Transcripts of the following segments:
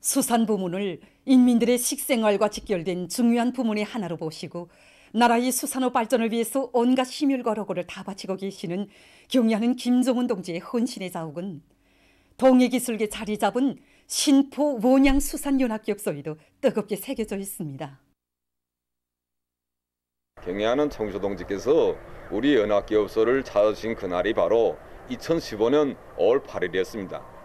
수산 부문을 인민들의 식생활과 직결된 중요한 부문의 하나로 보시고 나라의 수산업 발전을 위해서 온갖 힘일거로고를 다 바치고 계시는 경의하는 김종훈 동지의 헌신의 자욱은 동해기술계 자리 잡은 신포 원양수산연합기업소에도 뜨겁게 새겨져 있습니다. 경의하는 청주소 동지께서 우리 연합기업소를 찾아주신 그날이 바로 2015년 5월 8일이었습니다.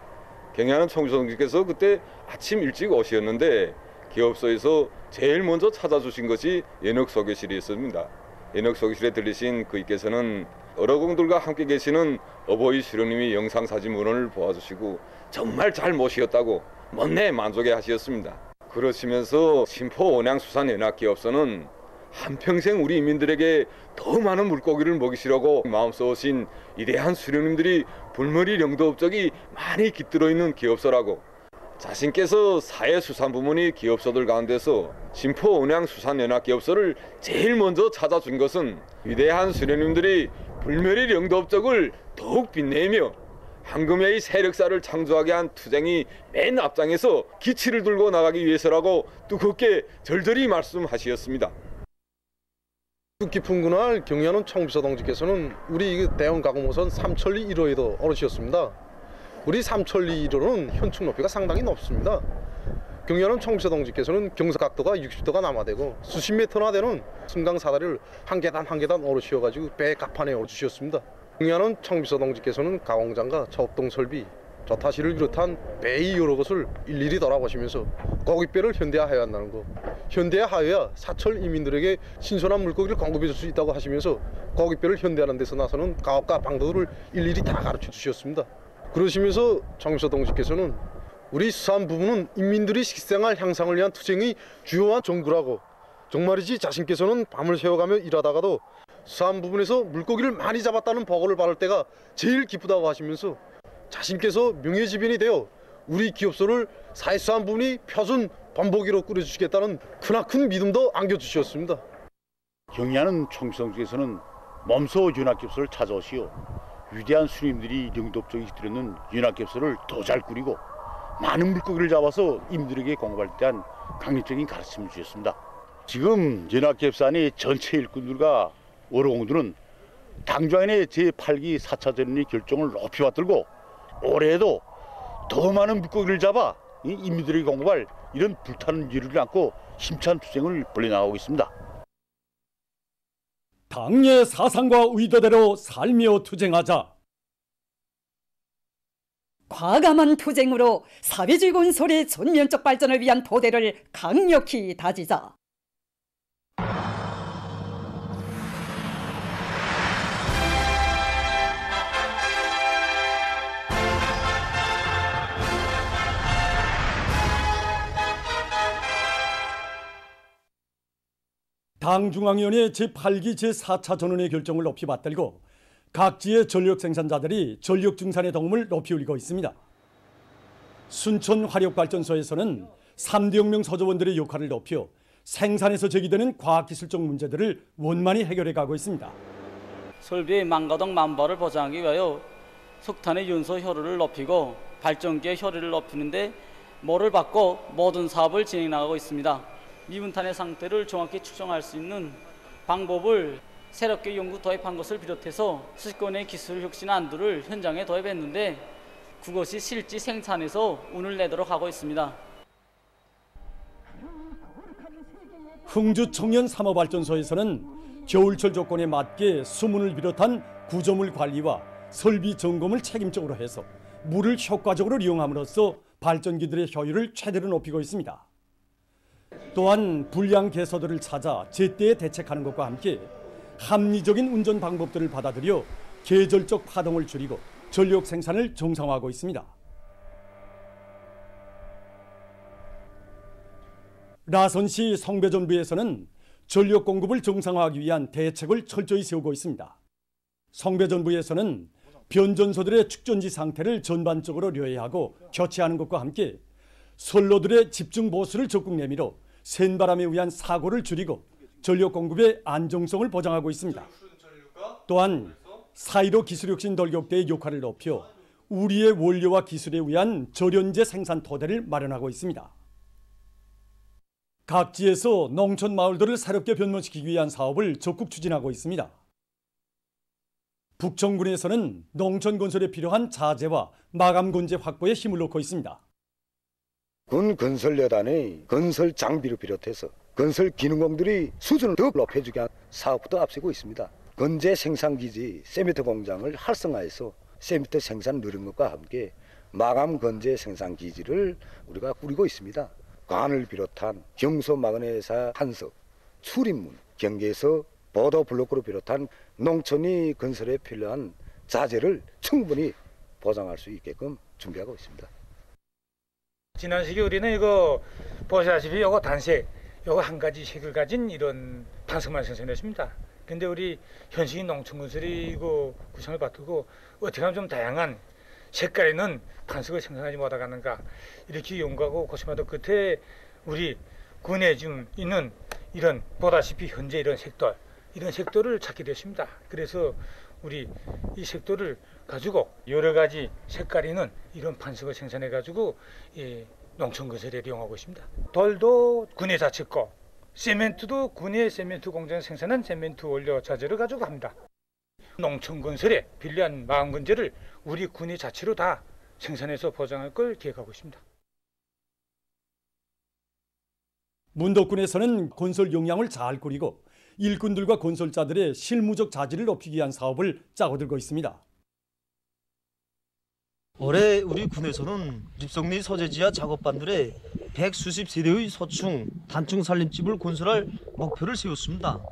경의하는 청주소 동지께서 그때 아침 일찍 오셨는데 기업소에서 제일 먼저 찾아주신 것이 연혁소교실이었습니다. 연혁소교실에 들리신 그이께서는 어르공들과 함께 계시는 어버이 수령님이 영상사진문을 보아주시고 정말 잘 모시었다고 못내 만족해 하셨습니다. 그러시면서 신포 원양수산연합기업소는 한평생 우리 인민들에게 더 많은 물고기를 먹이시려고 마음써오신 위대한 수령님들이 불머리 영도 업적이 많이 깃들어 있는 기업소라고, 자신께서 사회수산부문이 기업소들 가운데서 신포 원양수산연합기업소를 제일 먼저 찾아준 것은 위대한 수령님들이 불멸의 영도 업적을 더욱 빛내며 황금의 세력사를 창조하게 한 투쟁이 맨 앞장에서 기치를 들고 나가기 위해서라고 뜨겁게 절절히 말씀하시었습니다. 깊은 그날 경의하는 청주소 동지께서는 우리 대형 가공모선 삼천리 1호에도 오르셨습니다. 우리 삼천리 1호는 현충 높이가 상당히 높습니다. 경의하는 청주소 동지께서는 경사각도가 60도가 남하되고 수십 미터나 되는 승강 사다리를 한 계단 한 계단 오르셔가지고 배 갑판에 오르주셨습니다. 경의하는 청주소 동지께서는 가공장과 저업동 설비, 저타시를 비롯한 배의 여러 것을 일일이 돌아보시면서 고깃배를 현대화해야 한다는 거, 현대화하여야 사철 이민들에게 신선한 물고기를 공급해 줄 수 있다고 하시면서 고깃배를 현대화하는 데서 나서는 가업과 방도를 일일이 다 가르쳐 주셨습니다. 그러시면서 청주소 동지께서는 우리 수산 부문은 인민들의 식생활 향상을 위한 투쟁의 주요한 전구라고, 정말이지 자신께서는 밤을 새워가며 일하다가도 수산 부문에서 물고기를 많이 잡았다는 보고를 받을 때가 제일 기쁘다고 하시면서 자신께서 명예지변이 되어 우리 기업소를 사회수산 부문이 표준 본보기로 꾸려주시겠다는 크나큰 믿음도 안겨주셨습니다. 경의하는 청주성주께서는 몸소 연합기업소를 찾아오시어 위대한 수님들이 영도업적이 들였는 연합기업소를 더 잘 꾸리고 많은 물고기를 잡아서 임들에게 공급할 때 한 강력적인 가르침을 주셨습니다. 지금 연합기업소 안의 전체 일꾼들과 어르공들은 당좌인의 제8기 4차 전의 결정을 높이 받들고 올해에도 더 많은 물고기를 잡아 인민들에게 공급할 이런 불타는 열의를 안고 힘찬 투쟁을 벌여나가고 있습니다. 당의 사상과 의도대로 살며 투쟁하자. 과감한 투쟁으로 사회주의 건설의 전면적 발전을 위한 도대를 강력히 다지자. 당중앙위원회 제8기 제4차 전원의 결정을 높이 받들고 각지의 전력 생산자들이 전력 증산의 도움을 높이 올리고 있습니다. 순천 화력발전소에서는 3대 혁명 소조원들의 역할을 높여 생산에서 제기되는 과학기술적 문제들을 원만히 해결해 가고 있습니다. 설비의 망가동 만발을 보장하기 위하여 석탄의 연소 효율을 높이고 발전기의 효율을 높이는 데 모를 받고 모든 사업을 진행 나가고 있습니다. 미분탄의 상태를 정확히 추정할 수 있는 방법을 새롭게 연구 도입한 것을 비롯해서 수십 건의 기술 혁신 안들을 현장에 도입했는데 그것이 실제 생산에서 운을 내도록 하고 있습니다. 흥주 청년 산업발전소에서는 겨울철 조건에 맞게 수문을 비롯한 구조물 관리와 설비 점검을 책임적으로 해서 물을 효과적으로 이용함으로써 발전기들의 효율을 최대로 높이고 있습니다. 또한 불량 개소들을 찾아 제때에 대책하는 것과 함께 합리적인 운전 방법들을 받아들여 계절적 파동을 줄이고 전력 생산을 정상화하고 있습니다. 라선시 성배전부에서는 전력 공급을 정상화하기 위한 대책을 철저히 세우고 있습니다. 성배전부에서는 변전소들의 축전지 상태를 전반적으로 료해하고 교체하는 것과 함께 선로들의 집중 보수를 적극 내밀어 센바람에 의한 사고를 줄이고 전력 공급의 안정성을 보장하고 있습니다. 또한 4.15 기술혁신 돌격대의 역할을 높여 우리의 원료와 기술에 의한 절연제 생산 토대를 마련하고 있습니다. 각지에서 농촌 마을들을 새롭게 변모시키기 위한 사업을 적극 추진하고 있습니다. 북청군에서는 농촌 건설에 필요한 자재와 마감 건재 확보에 힘을 놓고 있습니다. 군 건설여단의 건설 장비를 비롯해서 건설 기능공들이 수준을 더 높여주게 한 사업부터 앞세고 있습니다. 건재 생산기지 세미트 공장을 활성화해서 세미트 생산 늘린 것과 함께 마감 건재 생산기지를 우리가 꾸리고 있습니다. 관을 비롯한 경소 마그네사 한석, 수립문, 경계에서 보도 블록으로 비롯한 농촌이 건설에 필요한 자재를 충분히 보장할 수 있게끔 준비하고 있습니다. 지난 시기 우리는 이거 보시다시피 이거 단색, 이거 한 가지 색을 가진 이런 반석만 생산했습니다. 근데 우리 현식인 농촌 건설이 이거 구상을 받들고 어떻게 하면 좀 다양한 색깔 있는 반석을 생산하지 못하겠는가 이렇게 연구하고 고심하던 끝에 우리 군에 지금 있는 이런 보다시피 현재 이런 색돌을 찾게 됐습니다. 그래서 우리 이 색돌을 가지고 여러 가지 색깔 있는 이런 반석을 생산해 가지고 농촌 건설에 이용하고 있습니다. 돌도 군의 자체 거, 세멘트도 군의 세멘트 공장 생산한 세멘트 원료 자재를 가지고 합니다. 농촌 건설에 필요한 마감 건재를 우리 군의 자체로 다 생산해서 보장할 걸 계획하고 있습니다. 문덕군에서는 건설 역량을 잘 꾸리고 일꾼들과 건설자들의 실무적 자질을 높이기 위한 사업을 짜고 들고 있습니다. 올해 우리 군에서는 립성리 서재지하 작업반들의 100수십 세대의 서충, 단층 살림집을 건설할 목표를 세웠습니다.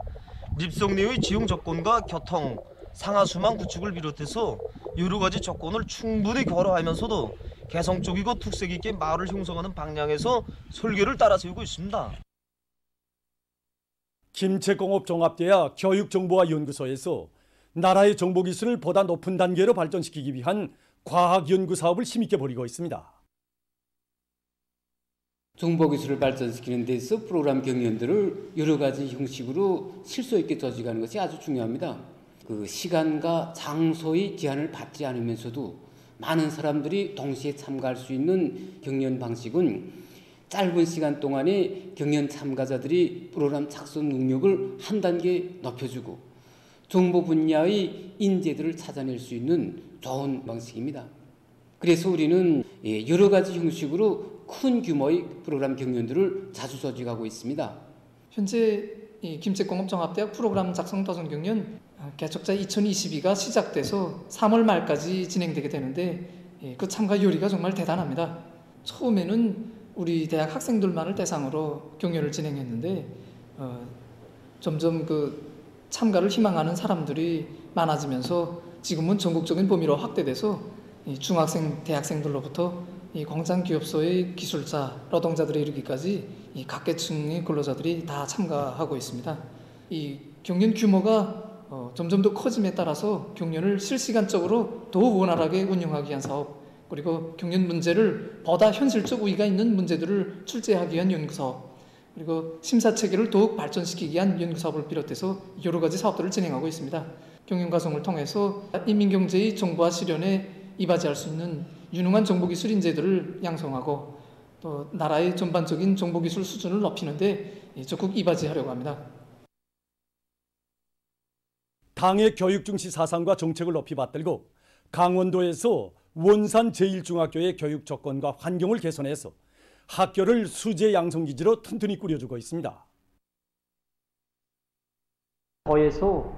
립성리의 지형 조건과 교통, 상하수망 구축을 비롯해서 여러 가지 조건을 충분히 고려하면서도 개성적이고 특색 있게 마을을 형성하는 방향에서 설계를 따라 세우고 있습니다. 김책공업종합대학 교육정보화연구소에서 나라의 정보기술을 보다 높은 단계로 발전시키기 위한 과학연구 사업을 힘있게 벌이고 있습니다. 정보기술을 발전시키는 데서 프로그램 경연들을 여러 가지 형식으로 실소 있게 조직하는 것이 아주 중요합니다. 그 시간과 장소의 제한을 받지 않으면서도 많은 사람들이 동시에 참가할 수 있는 경연 방식은 짧은 시간 동안에 경연 참가자들이 프로그램 작성 능력을 한 단계 높여주고 정보 분야의 인재들을 찾아낼 수 있는 좋은 방식입니다. 그래서 우리는 여러 가지 형식으로 큰 규모의 프로그램 경연들을 자주 조직하고 있습니다. 현재 김책공업종합대학 프로그램 작성 도전 경연 개척자 2022가 시작돼서 3월 말까지 진행되게 되는데 그 참가 요리가 정말 대단합니다. 처음에는 우리 대학 학생들만을 대상으로 경연을 진행했는데 점점 그 참가를 희망하는 사람들이 많아지면서 지금은 전국적인 범위로 확대돼서 중학생, 대학생들로부터 이 공장 기업소의 기술자, 노동자들에 이르기까지 이 각계층의 근로자들이 다 참가하고 있습니다. 이 경연 규모가 점점 더 커짐에 따라서 경연을 실시간적으로 더욱 원활하게 운영하기 위한 사업, 그리고 경연 문제를 보다 현실적 의의가 있는 문제들을 출제하기 위한 연구사업, 그리고 심사체계를 더욱 발전시키기 위한 연구사업을 비롯해서 여러 가지 사업들을 진행하고 있습니다. 경연 과정을 통해서 인민경제의 정보화 실현에 이바지할 수 있는 유능한 정보기술 인재들을 양성하고 또 나라의 전반적인 정보기술 수준을 높이는 데 적극 이바지하려고 합니다. 당의 교육 중시 사상과 정책을 높이 받들고 강원도에서 원산 제1중학교의 교육 조건과 환경을 개선해서 학교를 수재 양성기지로 튼튼히 꾸려주고 있습니다. 더해서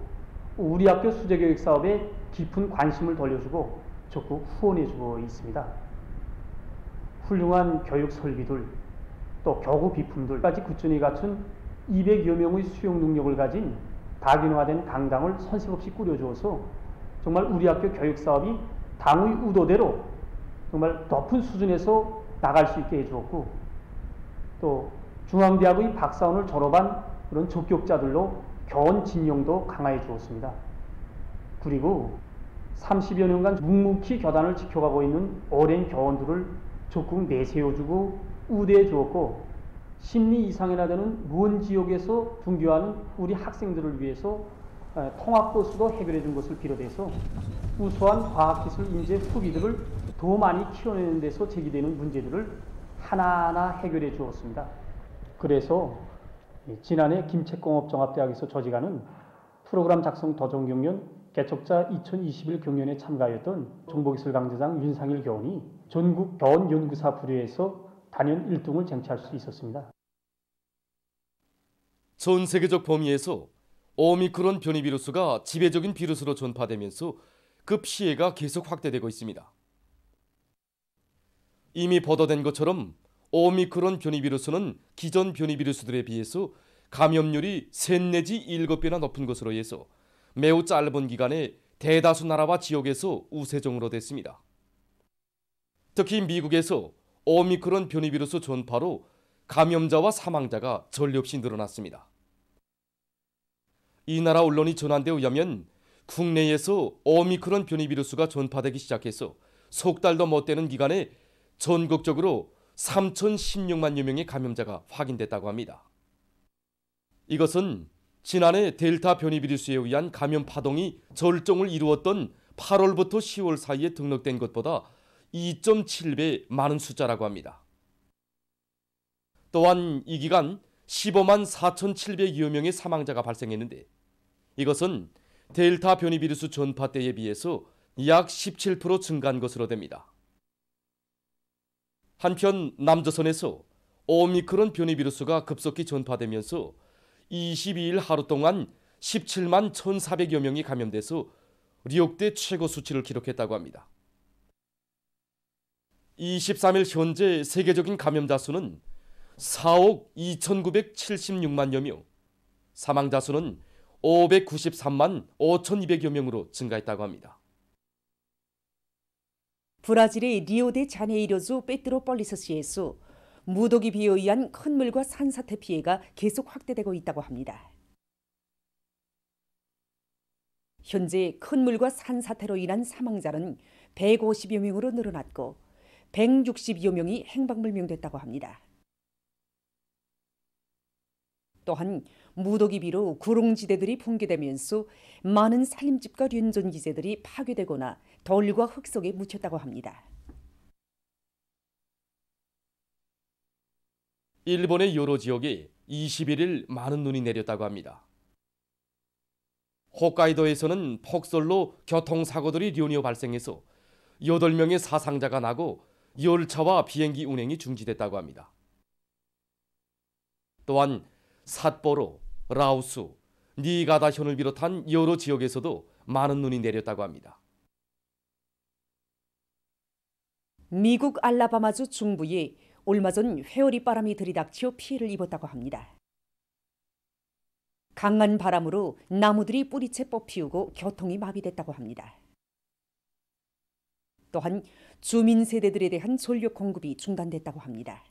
우리 학교 수재교육 사업에 깊은 관심을 돌려주고 적극 후원해주고 있습니다. 훌륭한 교육 설비들, 또 교구 비품들까지 꾸준히 갖춘 200여 명의 수용 능력을 가진 다균화된 강당을 선색 없이 꾸려주어서 정말 우리 학교 교육 사업이 당의 의도대로 정말 높은 수준에서 나갈 수 있게 해주었고, 또 중앙대학의 박사원을 졸업한 그런 적격자들로 교원 진용도 강화해 주었습니다. 그리고 30여 년간 묵묵히 교단을 지켜가고 있는 오랜 교원들을 적극 내세워주고 우대해 주었고, 심리 이상이나 되는 먼 지역에서 등교하는 우리 학생들을 위해서 통합도수도 해결해 준 것을 비롯해서 우수한 과학기술 인재 후기들을 더 많이 키워내는 데서 제기되는 문제들을 하나하나 해결해 주었습니다. 그래서 지난해 김책공업종합대학에서 저지가는 프로그램 작성 도전 경연 개척자 2021 경연에 참가하였던 정보기술 강대장 윤상일 교원이 전국 교원 연구사 부류에서 단연 1등을 쟁취할 수 있었습니다. 전 세계적 범위에서 오미크론 변이 비루스가 지배적인 비루스로 전파되면서 그 피해가 계속 확대되고 있습니다. 이미 보도된 것처럼 오미크론 변이 비루스는 기존 변이 비루스들에 비해서 감염률이 3 내지 7배나 높은 것으로 해서 매우 짧은 기간에 대다수 나라와 지역에서 우세종으로 됐습니다. 특히 미국에서 오미크론 변이 비루스 전파로 감염자와 사망자가 전례 없이 늘어났습니다. 이 나라 언론이 전한 데 의하면 국내에서 오미크론 변이 비루스가 전파되기 시작해서 석 달도 못 되는 기간에 전국적으로 3,016만여 명의 감염자가 확인됐다고 합니다. 이것은 지난해 델타 변이 비루스에 의한 감염 파동이 절정을 이루었던 8월부터 10월 사이에 등록된 것보다 2.7배 많은 숫자라고 합니다. 또한 이 기간 15만 4,700여 명의 사망자가 발생했는데 이것은 델타 변이 비루스 전파 때에 비해서 약 17% 증가한 것으로 됩니다. 한편 남조선에서 오미크론 변이 비루스가 급속히 전파되면서 22일 하루 동안 17만 1,400여 명이 감염돼서 역대 최고 수치를 기록했다고 합니다. 23일 현재 세계적인 감염자 수는 4억 2,976만여 명, 사망자 수는 593만 5,200여 명으로 증가했다고 합니다. 브라질의 리오데자네이로주 페트로폴리스시에서 무더기 비에 의한 큰 물과 산사태 피해가 계속 확대되고 있다고 합니다. 현재 큰 물과 산사태로 인한 사망자는 150여 명으로 늘어났고 160여 명이 행방불명됐다고 합니다. 또한 무더기 비로 구릉지대들이 붕괴되면서 많은 살림집과 륜전기재들이 파괴되거나 돌과 흙 속에 묻혔다고 합니다. 일본의 여러 지역에 21일 많은 눈이 내렸다고 합니다. 홋카이도에서는 폭설로 교통사고들이 연이어 발생해서 8명의 사상자가 나고 열차와 비행기 운행이 중지됐다고 합니다. 또한 삿포로, 라오스, 니가다현을 비롯한 여러 지역에서도 많은 눈이 내렸다고 합니다. 미국 알라바마주 중부에 얼마 전 회오리 바람이 들이닥쳐 피해를 입었다고 합니다. 강한 바람으로 나무들이 뿌리채 뽑히우고 교통이 마비됐다고 합니다. 또한 주민 세대들에 대한 전력 공급이 중단됐다고 합니다.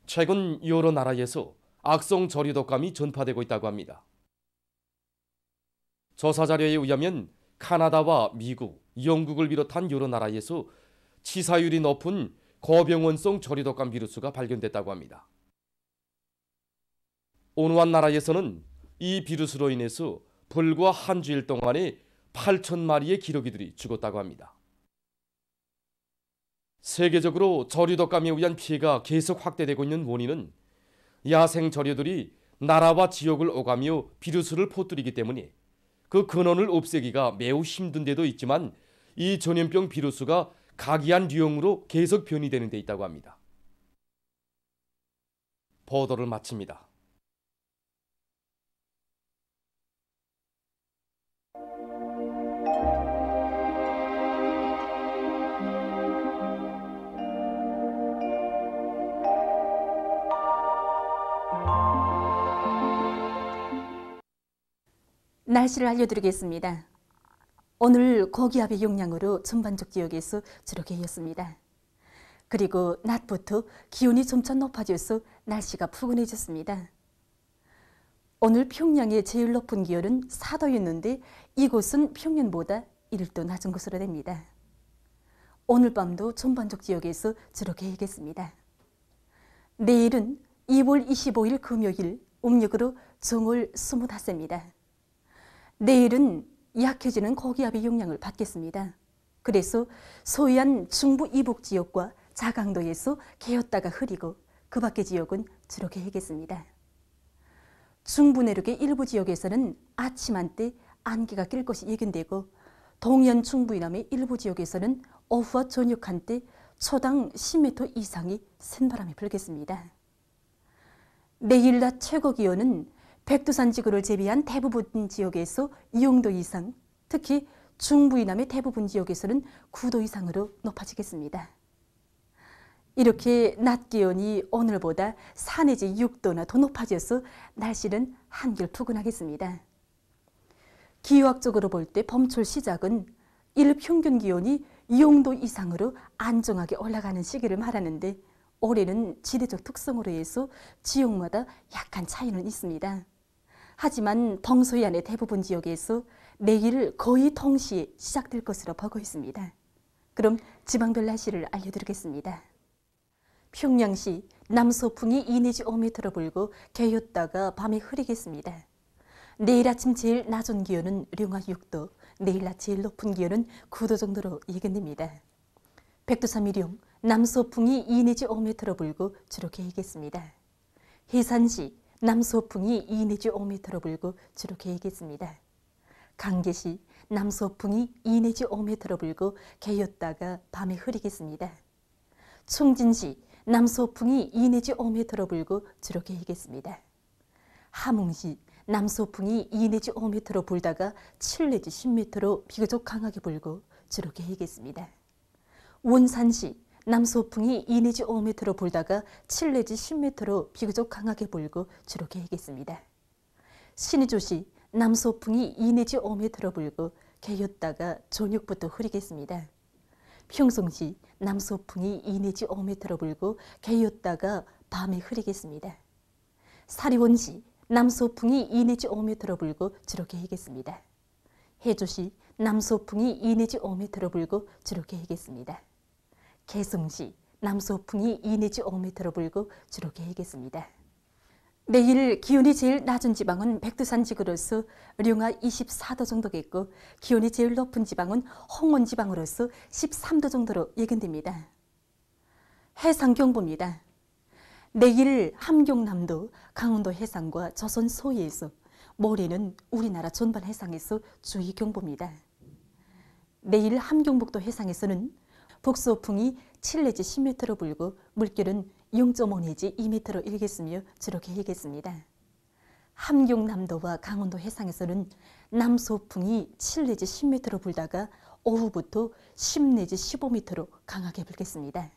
최근 여러 나라에서 악성 저리독감이 전파되고 있다고 합니다. 조사 자료에 의하면 카나다와 미국, 영국을 비롯한 여러 나라에서 치사율이 높은 고병원성 저리독감 비루스가 발견됐다고 합니다. 어느 한 나라에서는 이 비루스로 인해서 불과 한 주일 동안에 8,000마리의 기러기들이 죽었다고 합니다. 세계적으로 저리독감에 의한 피해가 계속 확대되고 있는 원인은 야생 저리들이 나라와 지역을 오가며 비루스를 퍼뜨리기 때문에 그 근원을 없애기가 매우 힘든 데도 있지만 이 전염병 비루스가 각이한 유형으로 계속 변이되는 데 있다고 합니다. 보도를 마칩니다. 날씨를 알려드리겠습니다. 오늘 고기압의 영향으로 전반적 지역에서 주로 개였습니다. 그리고 낮부터 기온이 점차 높아져서 날씨가 푸근해졌습니다. 오늘 평양의 제일 높은 기온은 4도였는데 이곳은 평년보다 1도 낮은 것으로 됩니다. 오늘 밤도 전반적 지역에서 주로 개겠습니다. 내일은 2월 25일 금요일 음력으로 정월 25세입니다. 내일은 약해지는 고기압의 영향을 받겠습니다. 그래서 소위한 중부 이북 지역과 자강도에서 개었다가 흐리고 그 밖의 지역은 주로 개겠습니다. 중부 내륙의 일부 지역에서는 아침 한때 안개가 낄 것이 예견되고 동해안 중부 이남의 일부 지역에서는 오후와 저녁 한때 초당 10m 이상의 센바람이 불겠습니다. 내일 낮 최고 기온은 백두산 지구를 제외한 대부분 지역에서 2도 이상, 특히 중부 이남의 대부분 지역에서는 9도 이상으로 높아지겠습니다. 이렇게 낮 기온이 오늘보다 4 내지 6도나 더 높아져서 날씨는 한결 푸근하겠습니다. 기후학적으로 볼 때 봄철 시작은 일 평균 기온이 2도 이상으로 안정하게 올라가는 시기를 말하는데 올해는 지대적 특성으로 해서 지역마다 약간 차이는 있습니다. 하지만 동서해안의 대부분 지역에서 내일 거의 동시에 시작될 것으로 보고 있습니다. 그럼 지방별 날씨를 알려드리겠습니다. 평양시 남서풍이 2 내지 5m로 불고 개였다가 밤에 흐리겠습니다. 내일 아침 제일 낮은 기온은 령화 6도, 내일 낮 제일 높은 기온은 9도 정도로 예견됩니다. 백두산 미령 남서풍이 2 내지 5m로 불고 주로 개겠습니다. 해산시 남서풍이 2 내지 5m로 불고 주로 개겠습니다. 강계시 남서풍이 2 내지 5m로 불고 개였다가 밤에 흐리겠습니다. 충진시 남서풍이 2 내지 5m로 불고 주로 개겠습니다. 함흥시 남서풍이 2 내지 5m로 불다가 7 내지 10m로 비교적 강하게 불고 주로 개겠습니다. 원산시 남서풍이 2 내지 5m로 불다가 7 내지 10m로 비교적 강하게 불고 주로 개겠습니다. 신의주시 남서풍이 2 내지 5m로 불고 개였다가 저녁부터 흐리겠습니다. 평성시 남서풍이 2 내지 5m로 불고 개였다가 밤에 흐리겠습니다. 사리원시 남서풍이 2 내지 5m로 불고 주로 개겠습니다. 해주시 남서풍이 2 내지 5m로 불고 주로 개겠습니다. 개성시 남서풍이 2 내지 5m로 불고 주로 개겠습니다. 내일 기온이 제일 낮은 지방은 백두산 지구로서 령화 24도 정도겠고 기온이 제일 높은 지방은 홍원 지방으로서 13도 정도로 예견됩니다. 해상경보입니다. 내일 함경남도, 강원도 해상과 조선 서해에서, 모레는 우리나라 전반 해상에서 주의경보입니다. 내일 함경북도 해상에서는 북서풍이 7 내지 10m로 불고 물결은 0.5 내지 2m로 일겠으며 주로 개겠습니다. 함경남도와 강원도 해상에서는 남서풍이 7 내지 10m로 불다가 오후부터 10 내지 15m로 강하게 불겠습니다.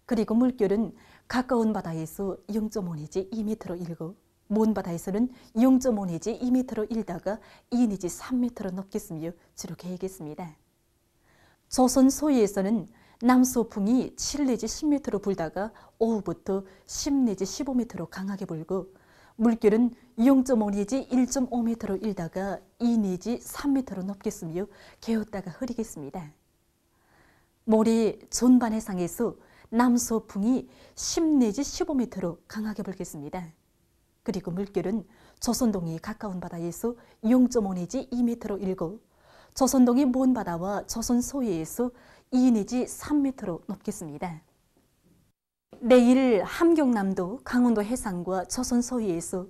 그리고 물결은 가까운 바다에서 0.5 내지 2m로 일고 먼 바다에서는 0.5 내지 2m로 일다가 2 내지 3m로 넘겠으며 주로 개겠습니다. 조선 서해에서는 남서풍이 7 내지 10m로 불다가 오후부터 10 내지 15m로 강하게 불고 물결은 0.5 내지 1.5m로 일다가 2 내지 3m로 넘겠으며 개었다가 흐리겠습니다. 모레 전반 해상에서 남서풍이 10 내지 15m로 강하게 불겠습니다. 그리고 물결은 조선동해에 가까운 바다에서 0.5 내지 2m로 일고 조선동해 먼 바다와 조선 서해에서 2 내지 3m로 높겠습니다. 내일 함경남도, 강원도 해상과 조선 서해에서,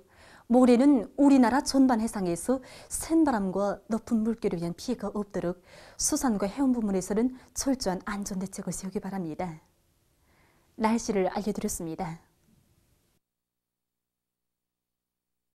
모레는 우리나라 전반 해상에서 센바람과 높은 물결에 의한 피해가 없도록 수산과 해운 부문에서는 철저한 안전대책을 세우기 바랍니다. 날씨를 알려드렸습니다.